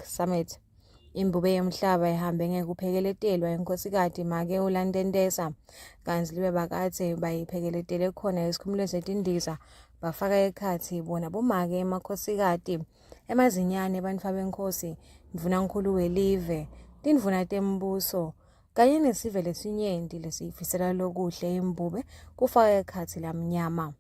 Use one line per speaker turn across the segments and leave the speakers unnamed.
Summit. Imbube yomhlaba ihambe ngekuphekeletelwa inkosikazi Make uLandentesa kanti libe bakathe bayiphekeletelwe khona esikhumulweni seTindiza bafaka ekhathi bona bomake emakhosikazi emazinyane bantu benkosi mvunankulu welive tindvuna tembuso kanye nesive lesinyenti lesifisela lokuhle imbube kufaka ekhathi lamnyama.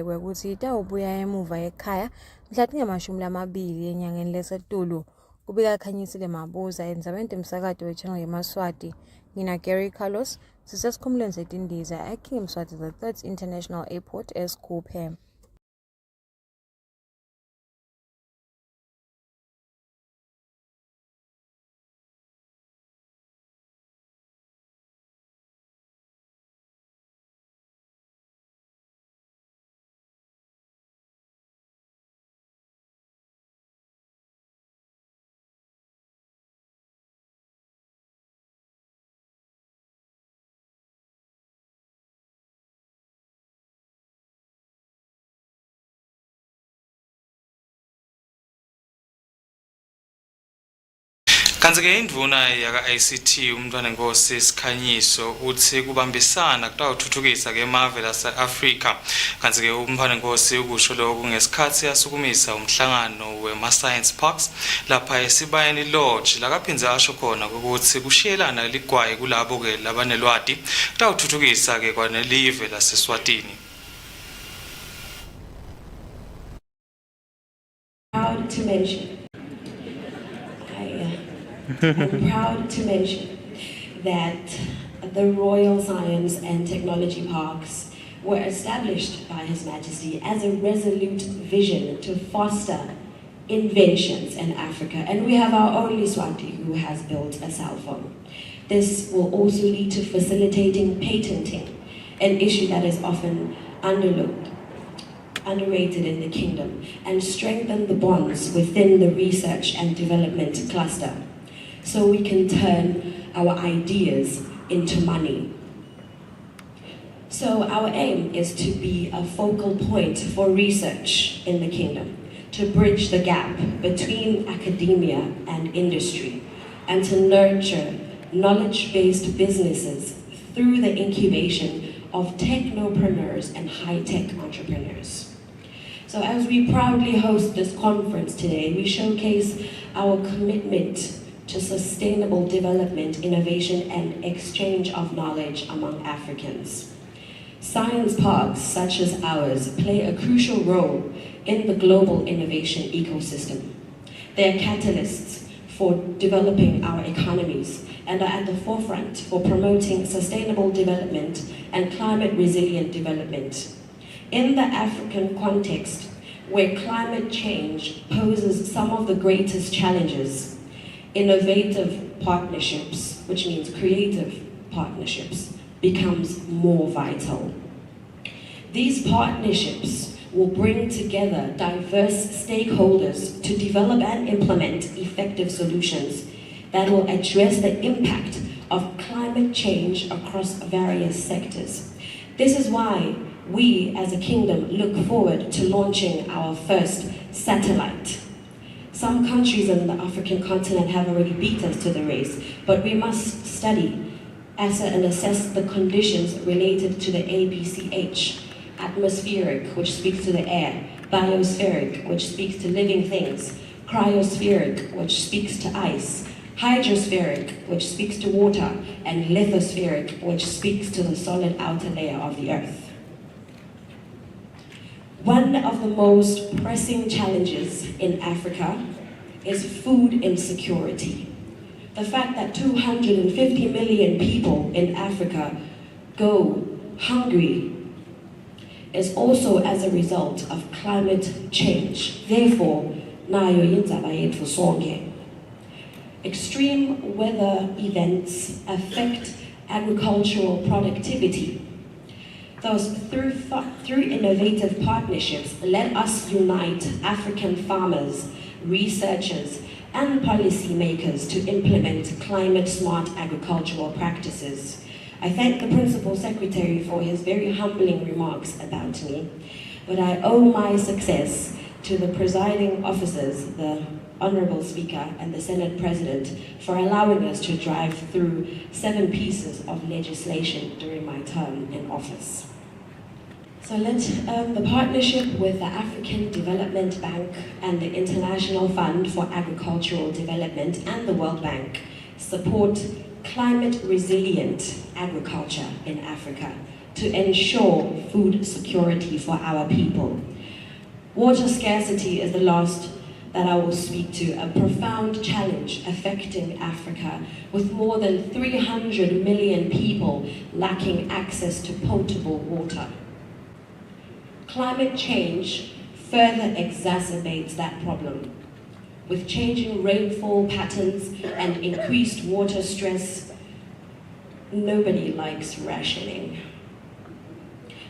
Kwekuthi itawubuya emuva ekhaya mhla tingamashumi enyangeni leSetulu kubika khanyisile Mabuza endzabeni umsakato weChannel Yemaswati. Mina Gary Carlos sisesikhumulweni seTindiza eKing Mswati the 3rd International Airport eSkhuphe.
Kanti-ke indvuna yaka-ICT umntwana Nkosi Sikhanyiso uthi kubambisana kutawuthuthukisa ke mave lase-Afrika. Kanti-ke umntwana Nkosi ukusho lokhu ngesikhathi yasukumisa umhlangano wema-Science Parks lapha eSibayeni Lodge lakaphindze asho khona ukuthi kushiyelana ligwayi kulabo ke labanelwati kutawuthuthukisa ke kwanelive lase-Eswatini.
Proud to mention I'm proud to mention that the Royal Science and Technology Parks were established by His Majesty as a resolute vision to foster inventions in Africa. And we have our only Swati who has built a cell phone. This will also lead to facilitating patenting, an issue that is often underrated in the kingdom, and strengthen the bonds within the research and development cluster. so we can turn our ideas into money. So our aim is to be a focal point for research in the kingdom, to bridge the gap between academia and industry, and to nurture knowledge-based businesses through the incubation of technopreneurs and high-tech entrepreneurs. So as we proudly host this conference today, we showcase our commitment to sustainable development, innovation, and exchange of knowledge among Africans. Science parks such as ours play a crucial role in the global innovation ecosystem. They are catalysts for developing our economies and are at the forefront for promoting sustainable development and climate resilient development. In the African context, where climate change poses some of the greatest challenges, innovative partnerships, which means creative partnerships, becomes more vital. These partnerships will bring together diverse stakeholders to develop and implement effective solutions that will address the impact of climate change across various sectors. This is why we as a kingdom look forward to launching our first satellite. Some countries in the African continent have already beat us to the race, but we must study and assess the conditions related to the ABCH, atmospheric, which speaks to the air, biospheric, which speaks to living things, cryospheric, which speaks to ice, hydrospheric, which speaks to water, and lithospheric, which speaks to the solid outer layer of the earth. One of the most pressing challenges in Africa is food insecurity. The fact that 250 million people in Africa go hungry is also as a result of climate change. Therefore, nayo Tindzaba yethu sonke. Extreme weather events affect agricultural productivity. Thus, through innovative partnerships, let us unite African farmers, researchers, and policymakers to implement climate-smart agricultural practices. I thank the Principal Secretary for his very humbling remarks about me, but I owe my success to the presiding officers, the Honorable Speaker and the Senate President, for allowing us to drive through 7 pieces of legislation during my term in office. So the partnership with the African Development Bank and the International Fund for Agricultural Development and the World Bank support climate resilient agriculture in Africa to ensure food security for our people. Water scarcity is the last that I will speak to, a profound challenge affecting Africa, with more than 300 million people lacking access to potable water. Climate change further exacerbates that problem. With changing rainfall patterns and increased water stress, nobody likes rationing.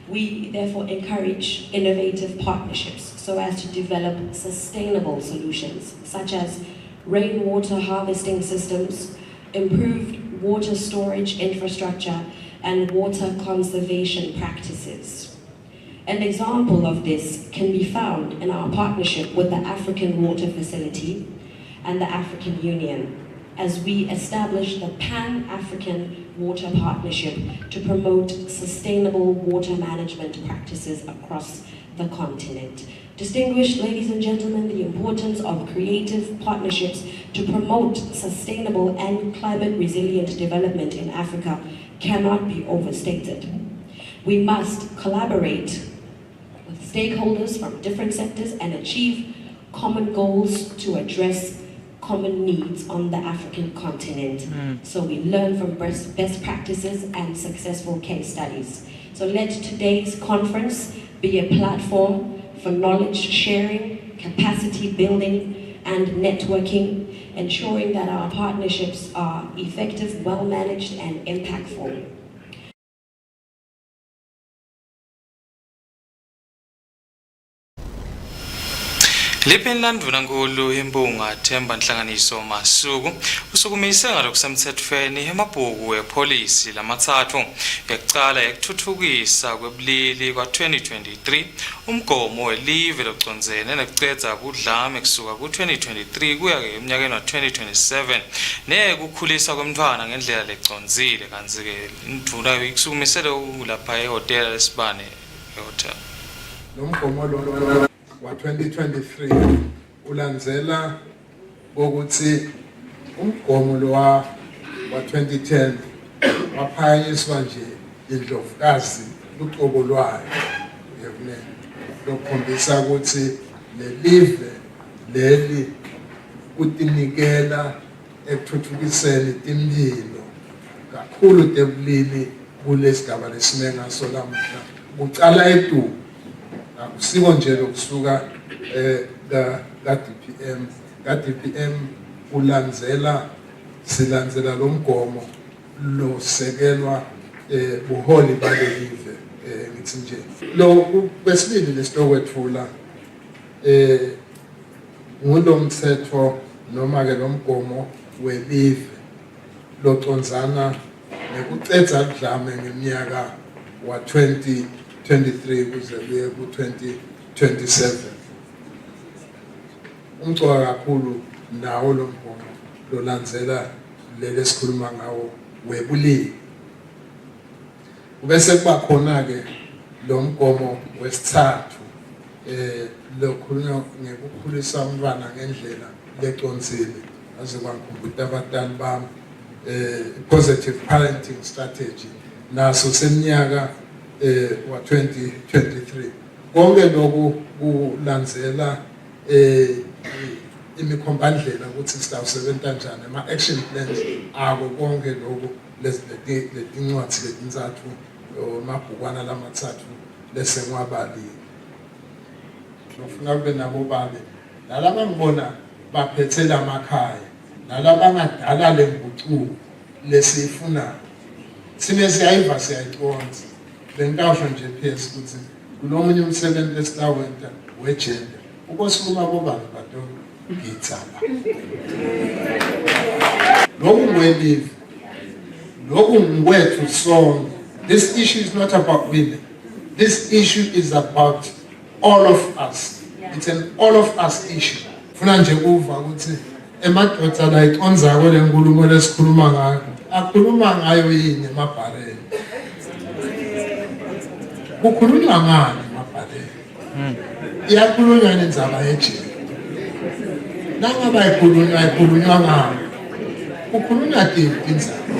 We therefore encourage innovative partnerships so as to develop sustainable solutions, such as rainwater harvesting systems, improved water storage infrastructure, and water conservation practices. An example of this can be found in our partnership with the African Water Facility and the African Union, as we establish the Pan-African Water Partnership to promote sustainable water management practices across the continent. Distinguished ladies and gentlemen, the importance of creative partnerships to promote sustainable and climate resilient development in Africa cannot be overstated. We must collaborate with stakeholders from different sectors and achieve common goals to address common needs on the African continent. So we learn from best practices and successful case studies. So let today's conference be a platform for knowledge sharing, capacity building, and networking, ensuring that our partnerships are effective, well-managed, and impactful.
Liphini landvunankulu imbunga Themba Nhlanganiso Masuku usukumise ngalokusemthethweni emabhuku epolisi lamathathu yekucala yekuthuthukisa kwebulili kwa-2023 umgomo welive locondzene nekucedza budlame kusuka ku-2023 kuya emnyakeni wa-2027 nekukhulisa kwemntfwana ngendlela lecondzile kantsi-ke indvuna ikusukumisele lapha ehhotela lesibane ehotel.
Lo mgomo lo wa 2023 ulandzela ukuthi umgomo lo wa 2010 waphakanyiswa nje indlovukazi luqobo lwayo yekune lokhombisa ukuthi lelive leli utinikela ekuthuthukiseni timphilo kakhulu tebulili kulesigaba lesime ngaso lamuhla kucala etu akusiko nje lokusuka ka-DPM silandzela lo mgomo losekelwa buholi balelive ngithi nje lo besibili lesitokwethula ngulomthetho noma ke lo mgomo welive locondzana nekucedza udlame ngeminyaka wa 2023 kuze kuye ku-2027 umcoka kakhulu nawo lo mgomo lolandzela leli esikhuluma ngawo webulili bese kuba khona-ke lo mgomo wesithathu lokhulunywa ngekukhulisa umntwana ngendlela lecondzile aze kwangikhumbula abatali bami positive parenting strategy naso seminyaka wa 2023 konke lokhu kulandzela imikhombandlela ukuthi sitawusebenza njani ama-action plans ako konke lokhu letincwadzi letintsatfu amabhukwana lamathathu lesengiwabalile nofuna kube nabo babe nalaba ngibona baphethe lamakhaya nalaba ngadala lengucuko lesiyifunayo sine siyayiva siyayiconza lengawusho nje phezi ukuthi kunomunye umsebenzi lesitawenta wegender ukosukuma bobani bato Tindzaba lokhu ngwelive lokhu ngwethu sonke. This issue is not about women. This issue is about all of us. It's an all of us issue. Funa nje kuva ukuthi emadoda la icondzako lenkulumo lesikhuluma ngayo akhuluma ngayo yini emabhareni kukhulunywa ngani emabhareni iyakhulunywa indzaba yejele nangaba ikhulunywa ngani kukhulunywa tindzaba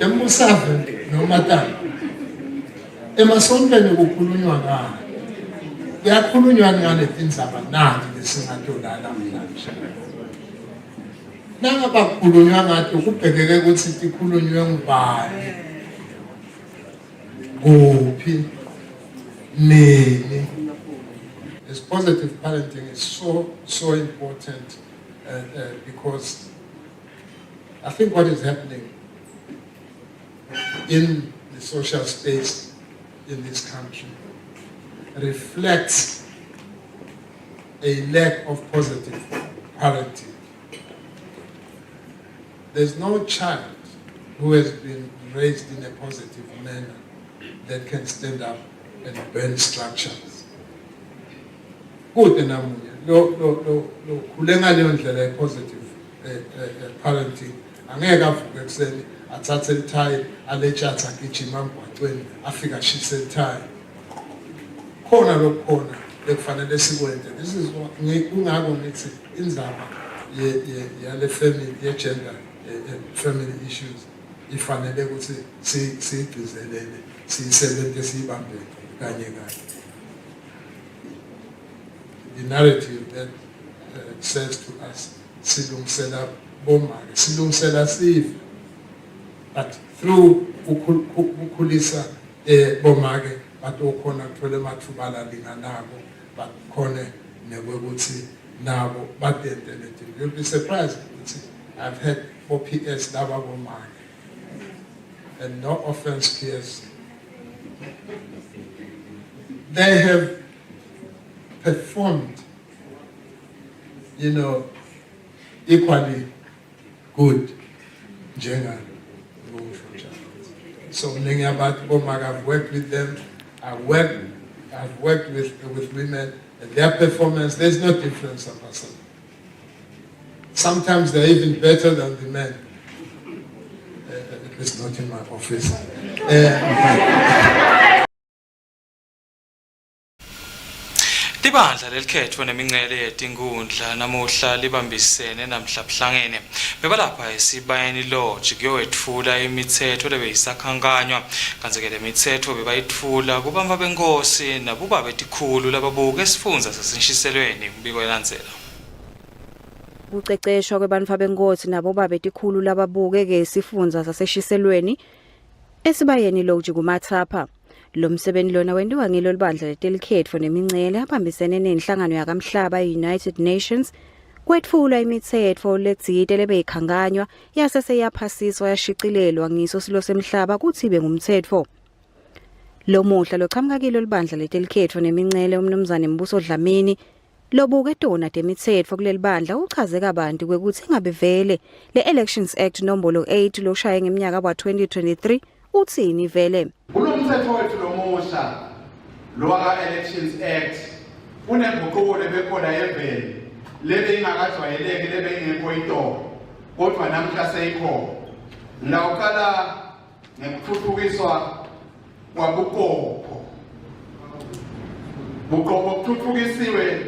emusave nomatana emasontweni kukhulunywa ngani kuyakhulunywa ngane tindzaba nanti lesingatolala namhlanje nangaba kukhulunywa ngato kubhekeke ukuthi tikhulunywe ngubani kuphi nini. This positive parenting is so important because I think what is happening in the social space in this country reflects a lack of positive parenting. There's no child who has been raised in a positive manner that can stand up and burn structures. Kude namunye lo kulenga leyo ndlela positive parenting angeke avuke ekseni athathe ithayi aletshatha agijima emgwaqweni afika ashise ithayi khona lokukhona lekufanele sikwenze. This is kungako ngithi indzaba yale family ye-gender family issues ifanele ukuthi siyigcizelele siyisebenze siyibambe kanye kanye. The narrative that says to us silungisela bomake silungisela sive but through ukukhulisa bomake batokhona kuthola amathuba alinganako bakhone nekwekuthi nabo badentele. You'll be surprised ukuthi I've had OPS laba bomake and no offense peers, they have performed, equally good. So I've worked with them. I've worked with women, and their performance, there's no difference of us. Sometimes they're even better than the men. It's not in my office.
Libandla lelikhethwa nemincele yezinkundla namuhla libambisene namhlabuhlangene bebalapha esibayeni lodge kuyowetfula imithetho lebeyisakhankanywa kanti ke lemithetho bebayitfula kubamba benkosi nabuba betikhulu lababuka esifundza sasentshiselweni umbiko elandzela.
Kuceceshwa kwebantfu benkosi nabo babetikhulu lababuke ke isifundza saseshiselweni esibayeni lodge kumathapha. Lo msebenzi lona wenziwa ngilo libandla letelikhetfo nemincele abambisene nenhlangano yakamhlaba United Nations kwetfula imithetho ledzite lebeyikhankanywa yasese yaphasiswa yashicilelwa ngiso silo semhlaba kuthi ibe ngumthetho. Lo muhla lochamuka kilo libandla letelikhetfo nemincele umnumzane Mbuso Dlamini lobuke tona temithetho kuleli bandla uchaze kabanti kwekuthi ingabe vele le Elections Act nombolo 8 loshaye ngeminyaka wa-2023 uthini vele.
Kulomthetho wethu lomusha lowa Elections Act uneguquko lebekhona yevele lebe ingakajwayeleki lebe ingekho itoko kodwa namhla seyikhona. Ngawukala ngekuthuthukiswa kwabuqopho. Buqopho kuthuthukisiwe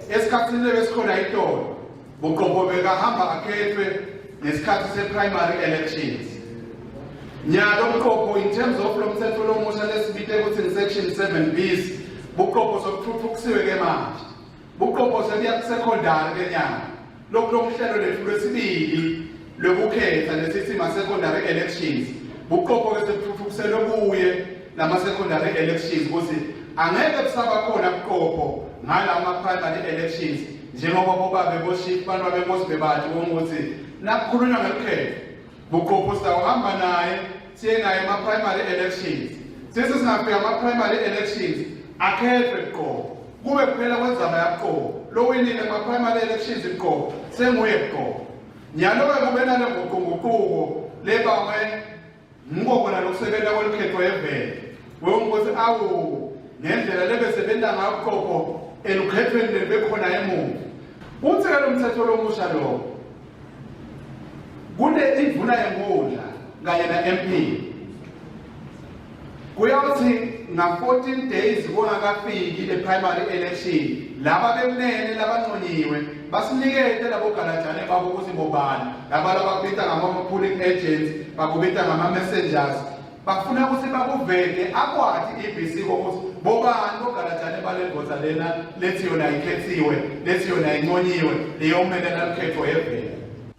esikhathini lebesikhona itoko. Buqopho bekahamba akhethwe ngesikhathi se-primary elections. Nyalo buqopho in terms of lo mthetho lomusha lesibite ukuthi section 7b buqopho sokuthuthukisiwe ke manje. Buqopho sebuya ku-secondary ke nyalo. Lokho lomhlelo lethu lwesibili lokukhetha lesithi ma-secondary elections. Buqopho ke sekuthuthukisele kuye nama-secondary elections ukuthi angeke kusaba khona buqopho ngala-primary elections njengoba bobabe boshift bantu abenkosi bebathi ukuthi nakukhulunywa ngelukhetho buqopho sawuhamba naye siye naye ama-primary elections. Sisi singafika ama-primary elections akhethwe buqopho kube kuphela kwenzaba yabuqopho lo winile ama-primary elections buqopho senguye buqopho. Nyalo-ke kube nale nguquko lebangwe ngokona lokusebenza kwelukhetho yevele wongokuthi awu ngendlela lebesebenta ngayo buqopho elukhethweni lebekhona emuva. Uthi-ke lo mthetho lomusha lo kune indvuna yenkundla kanye na-MP kuyawuthi nga-14 days kungakafiki le-primary election laba bekunene labanqonyiwe basinikete labogalajane babo ukuthi bobani laba labakubita ngama-polling agents bakubita ngama-messengers bafuna ukuthi bakuvete akwati i-BC kokuthi bobani bogalajane balengoza lena lethi yona ikhethiwe lethi yona inconyiwe leyomelela lukhetho yevele.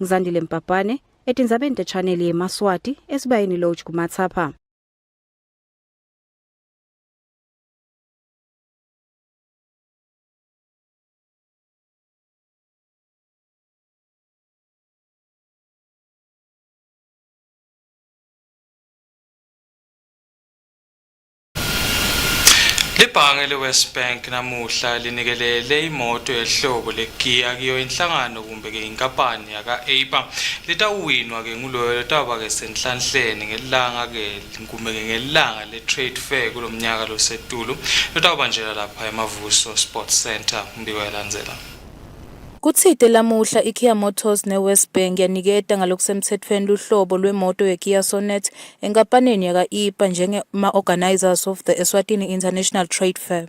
Ngizandile Mpapane etindzabeni te-Channel Yemaswati esibayeni lodge kumathapha.
Libhange le-West Bank namuhla linikelele imoto yehlobo leGia kiyo inhlangano kumbe ke inkampani yaka-APA litawinwa ke nguloyo letawuba ke senhlanhleni ngelanga ke kumbe ke ngelanga le-trade fair kulomnyaka losetulu letawubanjela lapha eMavuso Sports Center umbiko yalandzela.
Kutsite lamuhla iKia Motors neWest Bank yaniketa ngalokusemthethweni luhlobo lwemoto yeKia Sonet enkampanini yaka-IPA njengema-organizers of the Eswatini International Trade Fair.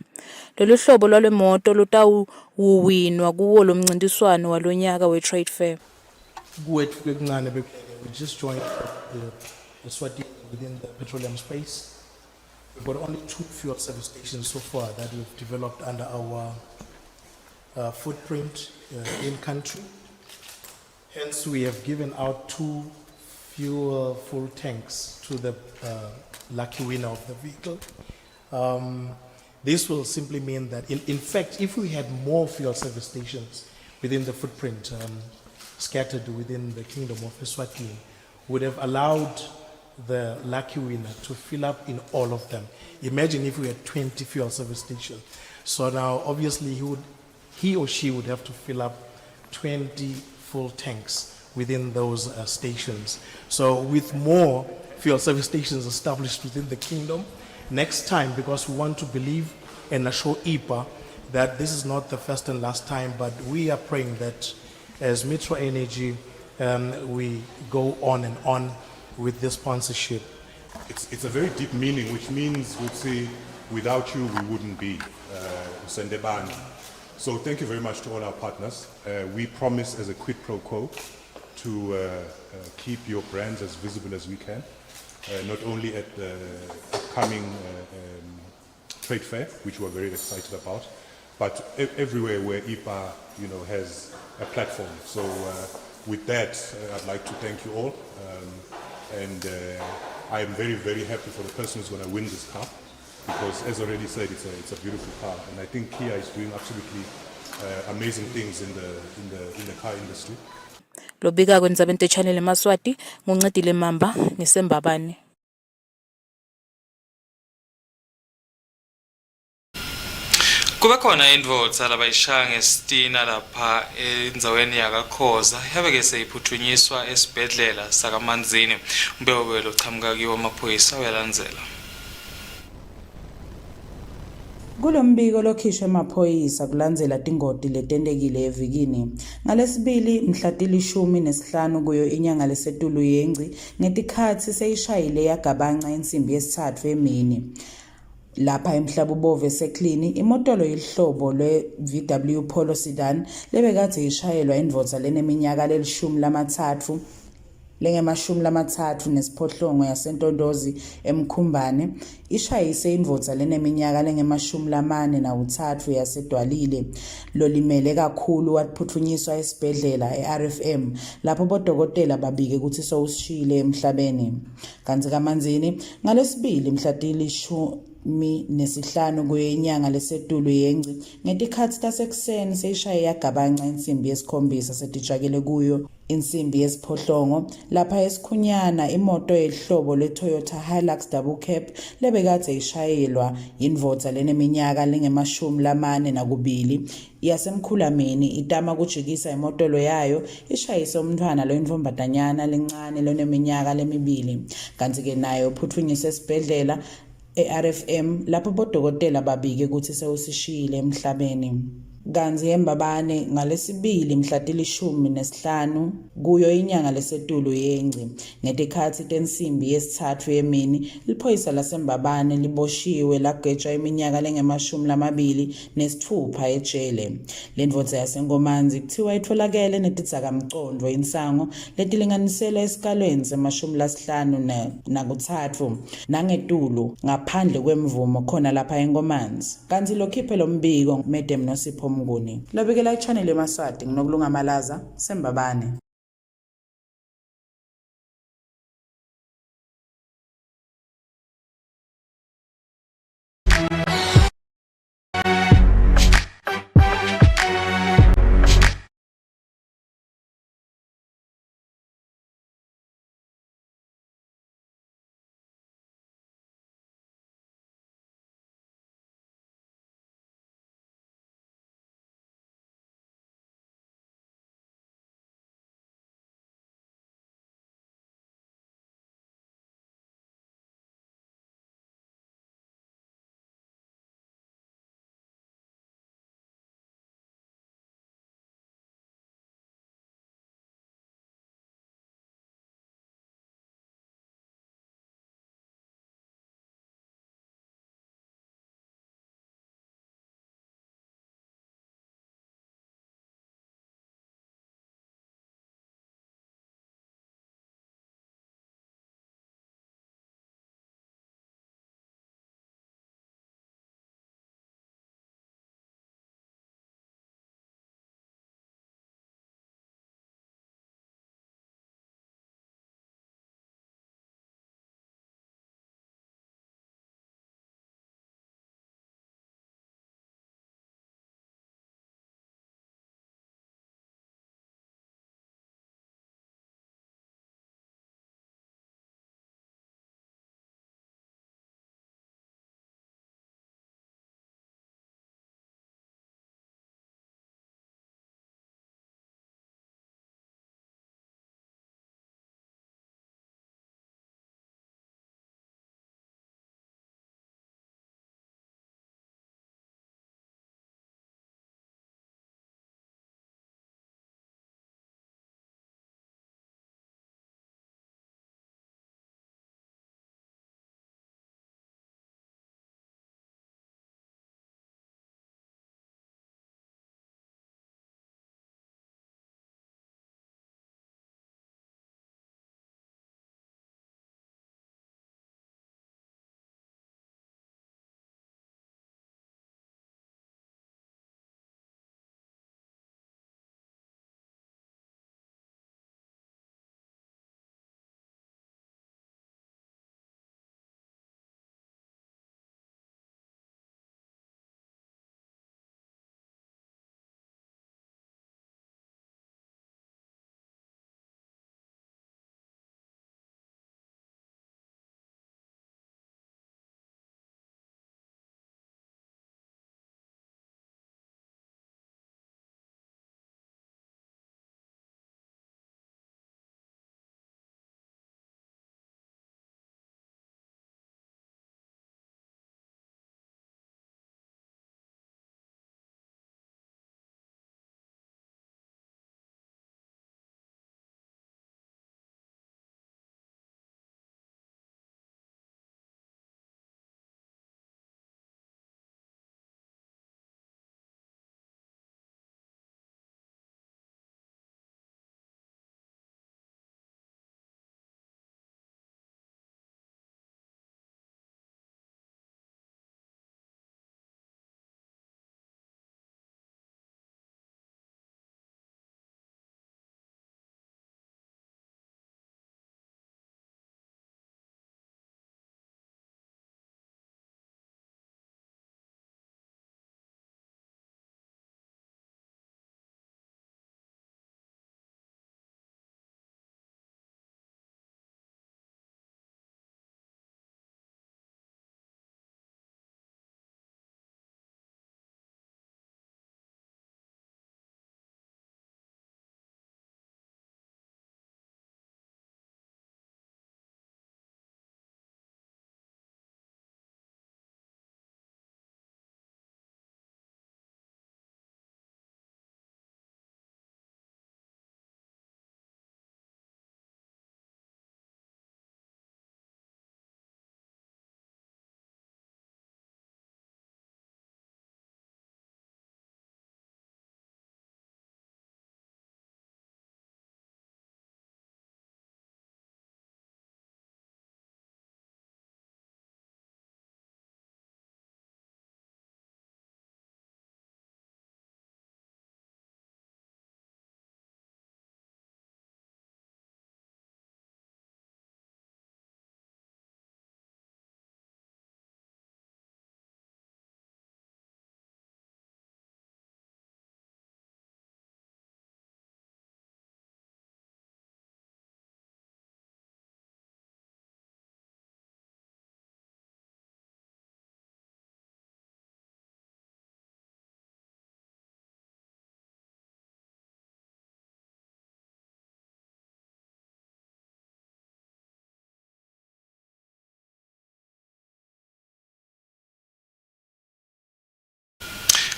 Lolu hlobo lwalemoto lutawuwinwa kuwo lo mncintiswano walonyaka we-Trade Fair.
We just joined the Eswatini within the petroleum space. We've got only 2 fuel service stations so far that we've developed under our footprint in country. Hence, we have given out 2 full tanks to the lucky winner of the vehicle. This will simply mean that, in fact, if we had more fuel service stations within the footprint scattered within the kingdom of Eswatini, would have allowed the lucky winner to fill up in all of them. Imagine if we had 20 fuel service stations. So now, obviously, he or she would have to fill up 20 full tanks within those stations. So with more fuel service stations established within the kingdom, next time, because we want to believe and assure IPA that this is not the first and last time, but we are praying that as Metro Energy, we go on with this sponsorship.
It's a very deep meaning, which means we'd say, without you, we wouldn't be Sendebani. So thank you very much to all our partners. We promise as a quid pro quo to keep your brands as visible as we can, not only at the upcoming trade fair, which we're very excited about, but everywhere where IPA, has a platform. So with that, I'd like to thank you all, and I am very, very happy for the person who's going to win this car, because as already said, it's a beautiful car, and I think Kia is doing absolutely amazing things in the car industry.
Lobika kwenza Channel Yemaswati nguncedile Mamba ngisembabane.
Kube khona indvodza labayishaya ngesitina lapha endzaweni yakakhoza yabe ke seyiphuthunyiswa esibhedlela sakaManzini. Umbheko lo chamuka kiwo amaphoyisa uyalandzela.
Kulombiko lokhishwe emaphoyisa kulandzela tingoti letentekile evikini ngalesibili mhla til-15 kuyo inyanga lesetulu yengci ngetikhatsi seyishayile yagabanca insimbi yesithathu emini. Lapha emhlabubove eseklini imotolo yihlobo lwe-VW Polo sedan lebekade yishayelwa indvodza leneminyaka lel-13 lengemashumi nesiphohlongo yasentondozi emkhumbane ishayise indvodza leneminyaka lengemashumi yasedwalile lolimele kakhulu waphuthunyiswa esibhedlela eRFM lapho bodokotela babike ukuthi sowusishiyile emhlabeni. Kanti kaManzini ngalesibili mhla til-15 kuyo inyanga lesetulu yengci ngetikhatsi tasekuseni seyishaye yagabanca insimbi yesikhombisa setijakele kuyo insimbi yesiphohlongo lapha esikhunyana imoto yehlobo leToyota Hilux double cab lebekade ishayelwa indvodza leneminyaka lengemashumi yasemkhulameni itama kujikisa imotolo yayo ishayise umntwana loyinvombatanyana lencane loneminyaka 2 kanti ke nayo phuthunyiswe esibhedlela eRFM lapho bodokotela babike ukuthi sewusishiyile emhlabeni. Kanzi embabane ngalesibili mhla til-15 kuyo inyanga lesetulu yengci ngetikhatsi tensimbi yesithathu yemini liphoyisa lasembabane liboshiwe lagejwa iminyaka lengemashumi ejele. Lendvodza yasengomanzi kuthiwa itholakele netidzakamcondvo insango letilinganisela esikalweni se-53 nangetulu ngaphandle kwemvumo khona lapha engomanzi. Kanti lokhiphe lombiko Madam Nosipho Mnguni. Lobikela iChannel Yemaswati nginokulunga malaza sembabane.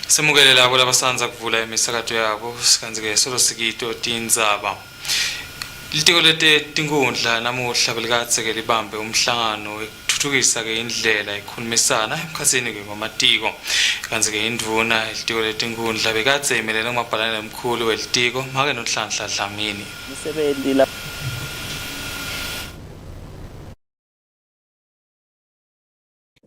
Semukele labo labasanza kuvula imisakato yabo kanzi ke solo sikito Tindzaba. Litiko lete tinkundla namuhla belikatse ke libambe umhlangano wekuthuthukisa ke indlela ekhulumisana emkhatsini ke ngamatiko. Kanzi ke indvuna litiko lete tinkundla bekatse imelele ngumabhalane omkhulu welitiko make noNhlanhla Dlamini.
Imisebenzi la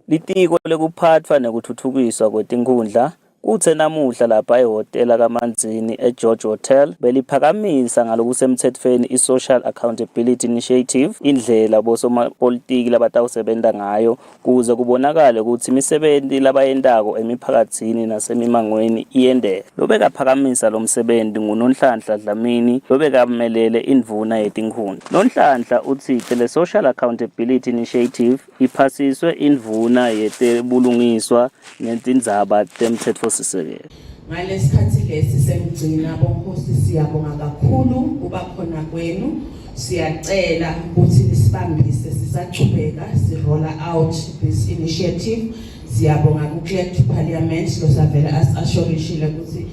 Litiko lekuphatfwa nekuthuthukiswa kwetinkundla kutse namuhla lapha ehhotela kaManzini eGeorge Hotel beliphakamisa ngalokusemthethweni i-Social Accountability Initiative indlela bosomapolitiki labatawusebenta ngayo kuze kubonakale ukuthi imisebenzi labayentako emiphakatsini nasemimangweni iyendele. Lobekaphakamisa lo msebenzi nguNonhlanhla Dlamini lobekamelele indvuna yetinkhundla. Nonhlanhla utsite le Social Accountability Initiative iphasiswe indvuna yetebulungiswa netindzaba temtsetfo sisekelo.
Ngalesikhathi lesi semgcina bonkosi siyabonga kakhulu kuba khona kwenu. Siyacela ukuthi nisibambise sisachubeka roll out this initiative. Siyabonga ku-Clerk to Parliament losavela ashorishile ukuthi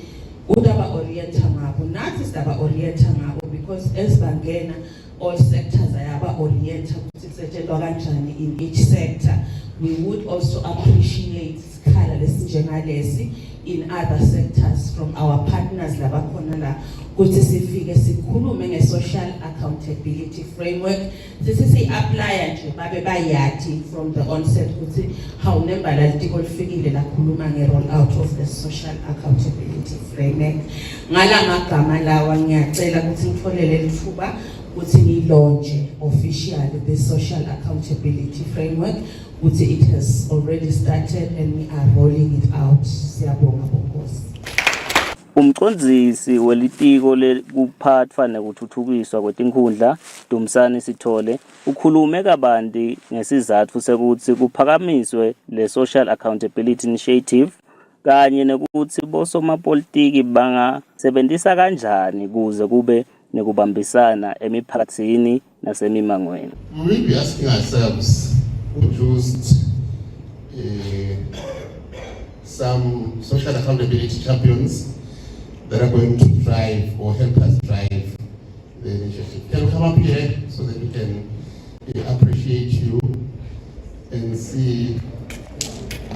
udaba orienta ngabo nathi sidaba orienta ngabo because esibangena all sectors ayaba orienta ukuthi kusetshenzwa kanjani in each sector. We would also appreciate isikhala lesinjengalesi in other sectors from our partners labakhona la ukuthi sifike sikhulume nge-social accountability framework sisi-apply nje babe bayathi from the onset ukuthi how nembala litiko lifikile lakhuluma nge-roll out of the social accountability framework. Ngala magama lawa ngiyacela ukuthi ngitholele lithuba ukuthi ngilaunche officially the social accountability framework ukuthi it has already started and we are rolling it out. Siyabonga bonkosi.
Umcondzisi welitiko lekuphatfwa nekuthuthukiswa kwetinkhundla Dumsani Sithole ukhulume kabanti ngesizatfu sekuthi kuphakamiswe le Social Accountability Initiative kanye nekuthi bosomapolitiki bangasebentisa kanjani kuze kube nekubambisana emiphakatsini nasemimangweni.
We will be asking ourselves produced some social accountability champions that are going to drive or help us drive the initiative. Can you come up here so that we can appreciate you and see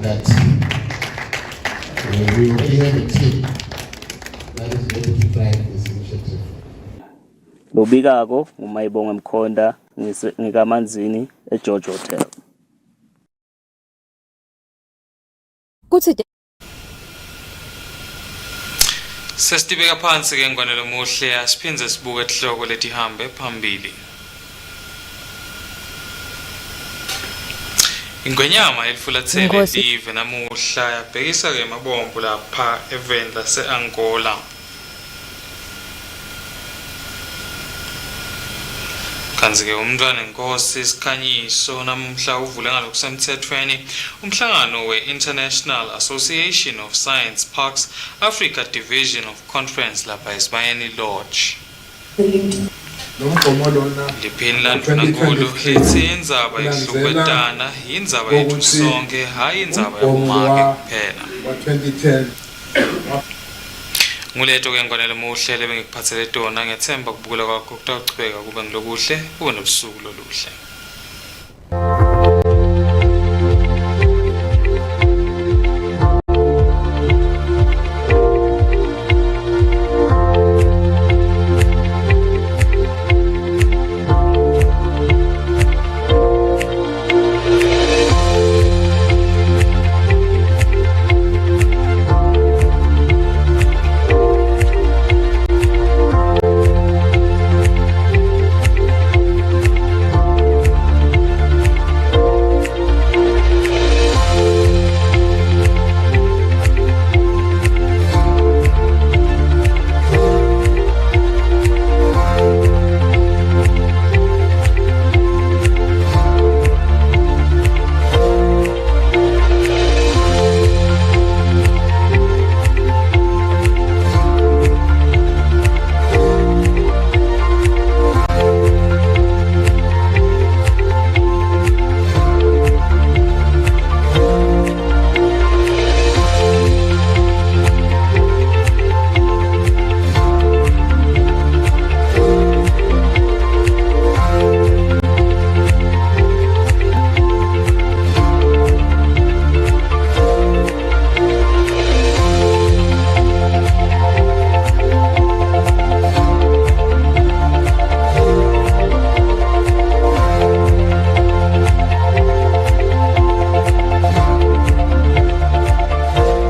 that we already have a team that is ready to drive this initiative.
Lobikako umayibonga Mkhonda ngikaManzini eGeorge Hotel.
Kuthi
Sesitibeka phansi ke ngwanelo muhle asiphindze sibuke ihloko letihambe phambili. Ingwenyama elifulathele live namuhla yabhekisa ke mabombo lapha event lase-Angola. Kanzi ke umntwana inkosi Sikhanyiso namuhla uvule ngalokusemthethweni umhlangano we-International Association of Science Parks Africa Division of Conference lapha eSbayeni Lodge. Liphini landvuna nkulu lithi indzaba yokuhlukubetana yindzaba yethu sonke hayi indzaba yomake kuphela. Nguleto ke ngwanele muhle lebengikuphathele tona ngethemba kubukela kwakho kutawuchubeka kube ngilokuhle kube nobusuku loluhle.